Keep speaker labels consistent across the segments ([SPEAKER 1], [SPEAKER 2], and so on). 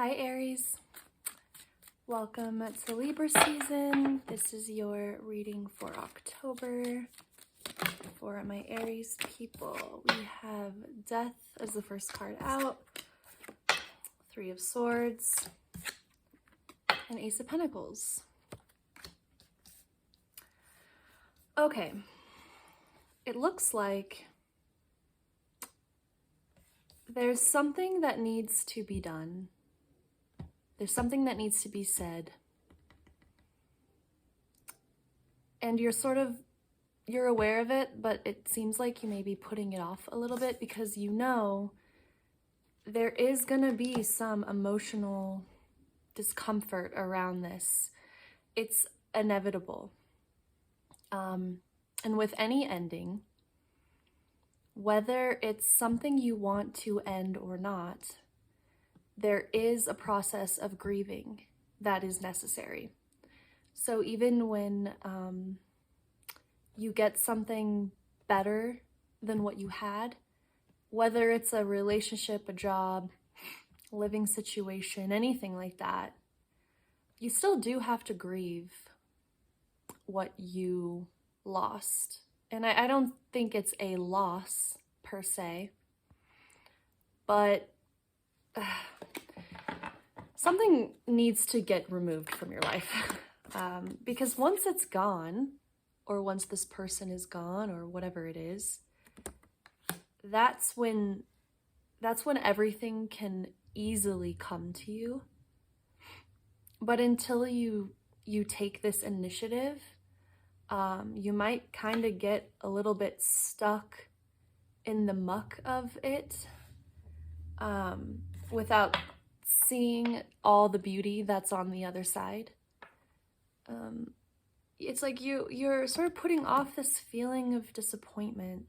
[SPEAKER 1] Hi Aries, welcome to Libra season. This is your reading for October. For my Aries people, we have Death as the first card out, Three of Swords, and Ace of Pentacles. Okay, it looks like there's something that needs to be done. There's something that needs to be said. And you're aware of it, but it seems like you may be putting it off a little bit because you know there is gonna be some emotional discomfort around this. It's inevitable. And with any ending, whether it's something you want to end or not, there is a process of grieving that is necessary. So even when you get something better than what you had, whether it's a relationship, a job, living situation, anything like that, you still do have to grieve what you lost. And I don't think it's a loss per se, but something needs to get removed from your life. Because once it's gone, or once this person is gone, or whatever it is, that's when everything can easily come to you. But until you take this initiative, you might kind of get a little bit stuck in the muck of it, without seeing all the beauty that's on the other side. It's like you're sort of putting off this feeling of disappointment.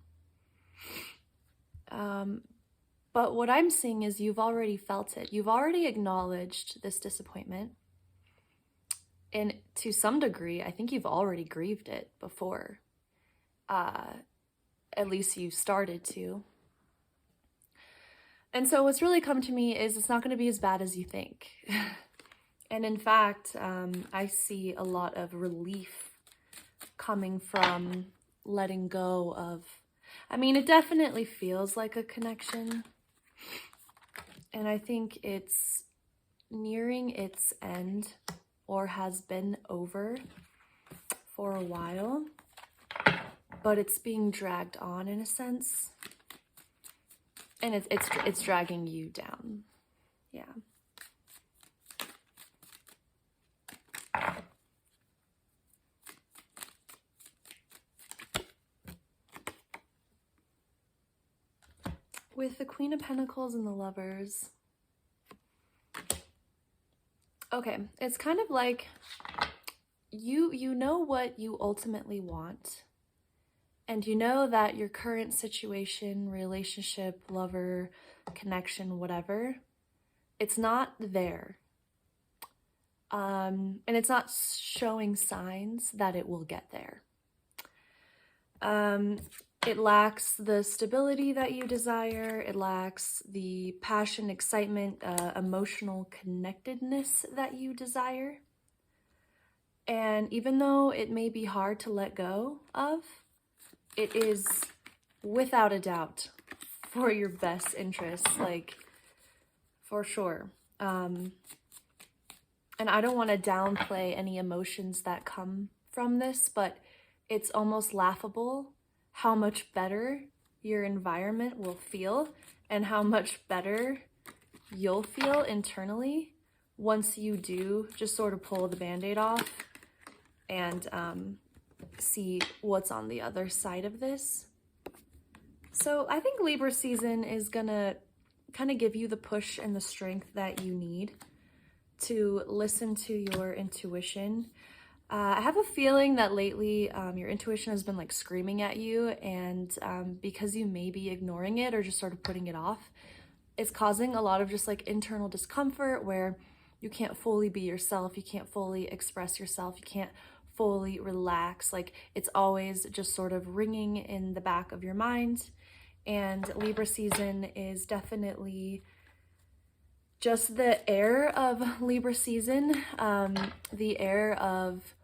[SPEAKER 1] But what I'm seeing is you've already felt it. You've already acknowledged this disappointment. And to some degree, I think you've already grieved it before. At least you started to. And so what's really come to me is it's not going to be as bad as you think. And in fact, I see a lot of relief coming from letting go of, it definitely feels like a connection. And I think it's nearing its end, or has been over for a while, but it's being dragged on in a sense. And it's dragging you down. Yeah. With the Queen of Pentacles and the Lovers. Okay, it's kind of like you know what you ultimately want. And you know that your current situation, relationship, lover, connection, whatever, it's not there. And it's not showing signs that it will get there. It lacks the stability that you desire. It lacks the passion, excitement, emotional connectedness that you desire. And even though it may be hard to let go of, it is without a doubt for your best interest, like for sure. And I don't want to downplay any emotions that come from this, but it's almost laughable how much better your environment will feel and how much better you'll feel internally once you do just sort of pull the band-aid off and see what's on the other side of this. So I think Libra season is gonna kind of give you the push and the strength that you need to listen to your intuition. I have a feeling that lately your intuition has been like screaming at you, and because you may be ignoring it or just sort of putting it off, it's causing a lot of just like internal discomfort where you can't fully be yourself, you can't fully express yourself, you can't fully relax. Like it's always just sort of ringing in the back of your mind. And Libra season is definitely just the air of Libra season, the air of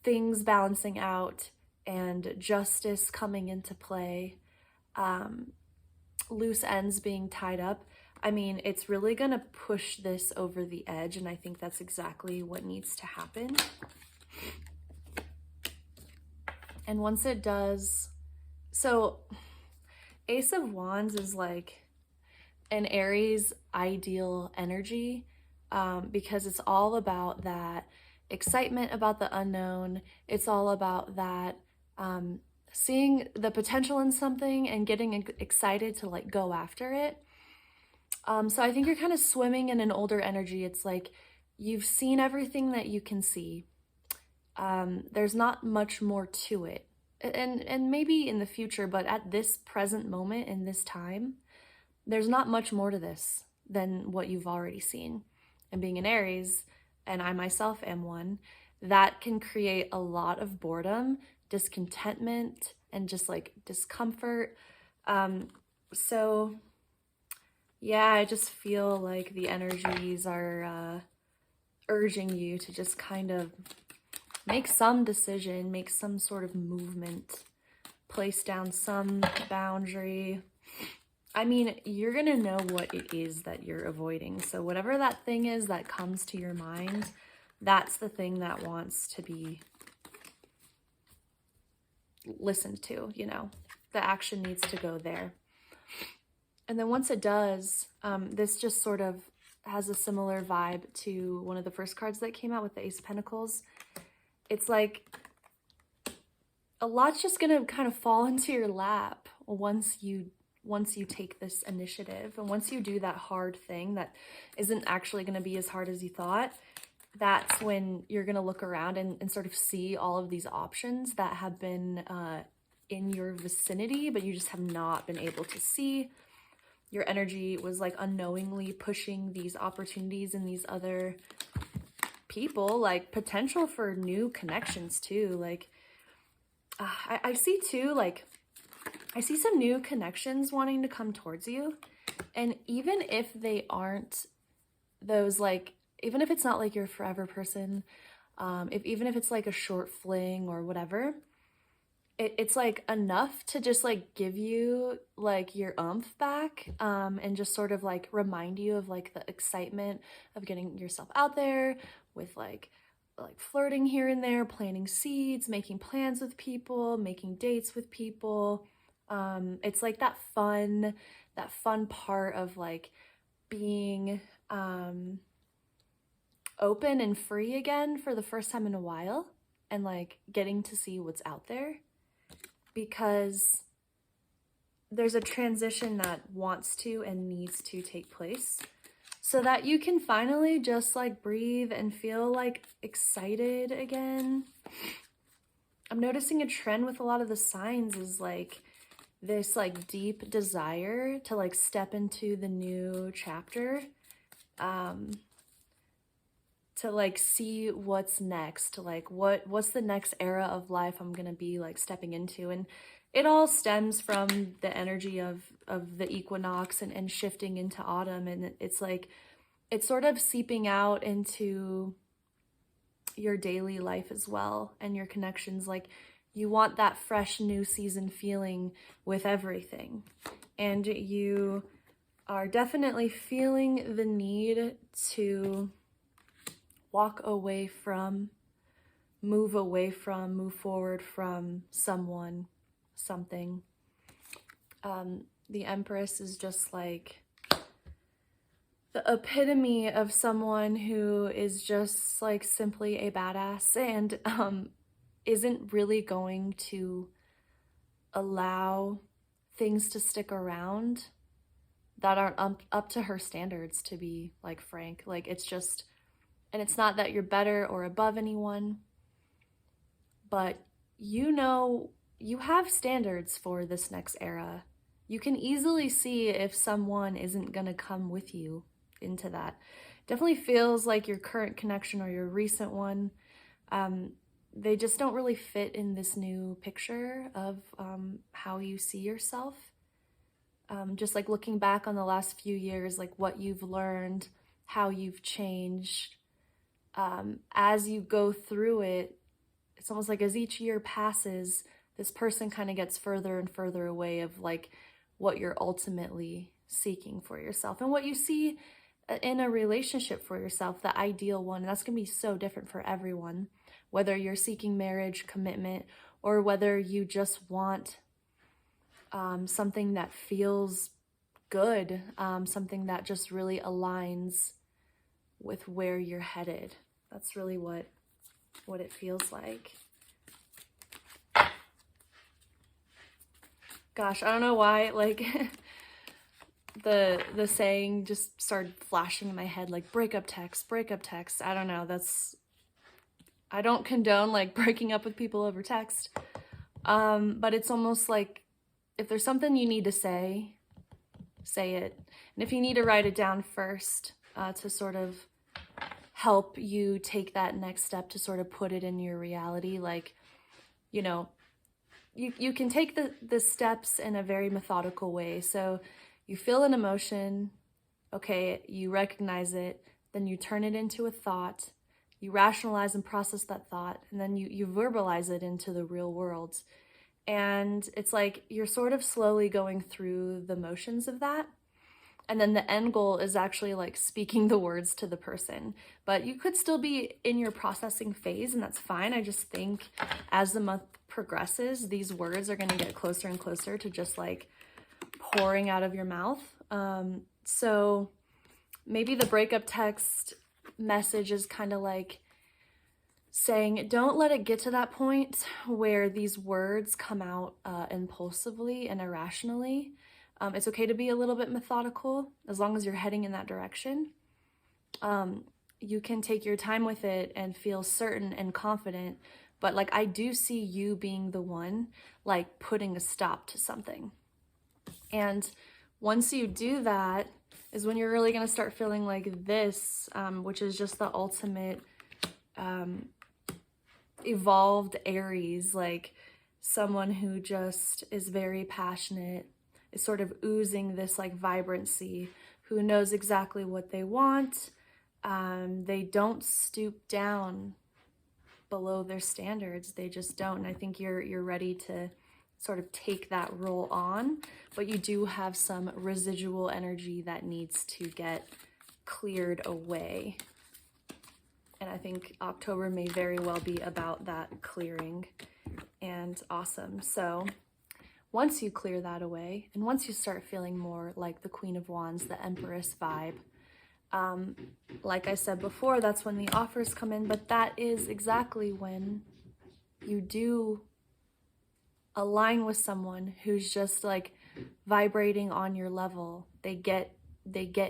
[SPEAKER 1] things balancing out and justice coming into play, loose ends being tied up. I mean, it's really going to push this over the edge, and I think that's exactly what needs to happen. And once it does, so Ace of Wands is like an Aries ideal energy, because it's all about that excitement about the unknown. It's all about that seeing the potential in something and getting excited to like go after it. So I think you're kind of swimming in an older energy. It's like you've seen everything that you can see. There's not much more to it. And maybe in the future, but at this present moment in this time, there's not much more to this than what you've already seen. And being an Aries, and I myself am one, that can create a lot of boredom, discontentment, and just like discomfort. So yeah, I just feel like the energies are urging you to just kind of make some decision, make some sort of movement, place down some boundary. I mean, you're going to know what it is that you're avoiding. So whatever that thing is that comes to your mind, that's the thing that wants to be listened to, you know. The action needs to go there. And then once it does, this just sort of has a similar vibe to one of the first cards that came out with the Ace of Pentacles. It's like a lot's just going to kind of fall into your lap once you take this initiative, and once you do that hard thing that isn't actually going to be as hard as you thought. That's when you're going to look around and sort of see all of these options that have been in your vicinity, but you just have not been able to see. Your energy was like unknowingly pushing these opportunities and these other people, like potential for new connections too. Like I see too, like I see some new connections wanting to come towards you. And even if they aren't those, like, even if it's not like your forever person, even if it's like a short fling or whatever, it's like enough to just like give you like your oomph back, and just sort of like remind you of like the excitement of getting yourself out there with like flirting here and there, planting seeds, making plans with people, making dates with people. It's like that fun part of like being open and free again for the first time in a while, and like getting to see what's out there, because there's a transition that wants to and needs to take place so that you can finally just like breathe and feel like excited again. I'm noticing a trend with a lot of the signs is like this like deep desire to like step into the new chapter, to like see what's next, like what's the next era of life I'm gonna be like stepping into. And it all stems from the energy of the equinox and shifting into autumn, and it's like it's sort of seeping out into your daily life as well and your connections. Like you want that fresh new season feeling with everything, and you are definitely feeling the need to walk away from, move forward from someone, something. The Empress is just like the epitome of someone who is just like simply a badass and isn't really going to allow things to stick around that aren't up to her standards, to be like frank. Like it's just, and it's not that you're better or above anyone, but you know, you have standards for this next era. You can easily see if someone isn't gonna come with you into that. Definitely feels like your current connection or your recent one, they just don't really fit in this new picture of how you see yourself. Just like looking back on the last few years, like what you've learned, how you've changed as you go through it. It's almost like as each year passes, this person kind of gets further and further away of like what you're ultimately seeking for yourself and what you see in a relationship for yourself, the ideal one. And that's going to be so different for everyone, whether you're seeking marriage, commitment, or whether you just want something that feels good, something that just really aligns with where you're headed. That's really what it feels like. Gosh, I don't know why, like, the saying just started flashing in my head, like, breakup text, breakup text. I don't know, I don't condone, like, breaking up with people over text. But it's almost like, if there's something you need to say it. And if you need to write it down first, to sort of help you take that next step to sort of put it in your reality, like, you know, you can take the steps in a very methodical way. So you feel an emotion, okay, you recognize it, then you turn it into a thought, you rationalize and process that thought, and then you verbalize it into the real world. And it's like you're sort of slowly going through the motions of that. And then the end goal is actually like speaking the words to the person. But you could still be in your processing phase, and that's fine. I just think as the month progresses, these words are going to get closer and closer to just like pouring out of your mouth. So maybe the breakup text message is kind of like saying, don't let it get to that point where these words come out impulsively and irrationally. It's okay to be a little bit methodical as long as you're heading in that direction. You can take your time with it and feel certain and confident, but like I do see you being the one like putting a stop to something. And once you do that is when you're really going to start feeling like this, which is just the ultimate evolved Aries, like someone who just is very passionate, is sort of oozing this like vibrancy, who knows exactly what they want. They don't stoop down below their standards. They just don't. And I think you're ready to sort of take that role on, but you do have some residual energy that needs to get cleared away. And I think October may very well be about that clearing. And awesome. So once you clear that away, and once you start feeling more like the Queen of Wands, the Empress vibe, like I said before, that's when the offers come in, but that is exactly when you do align with someone who's just like vibrating on your level. They get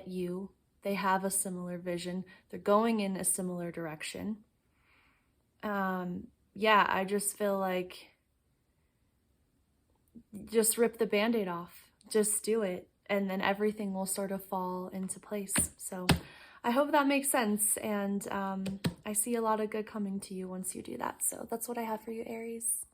[SPEAKER 1] you. They have a similar vision. They're going in a similar direction. Yeah, I just feel like just rip the Band-Aid off. Just do it. And then everything will sort of fall into place. So I hope that makes sense. And I see a lot of good coming to you once you do that. So that's what I have for you, Aries.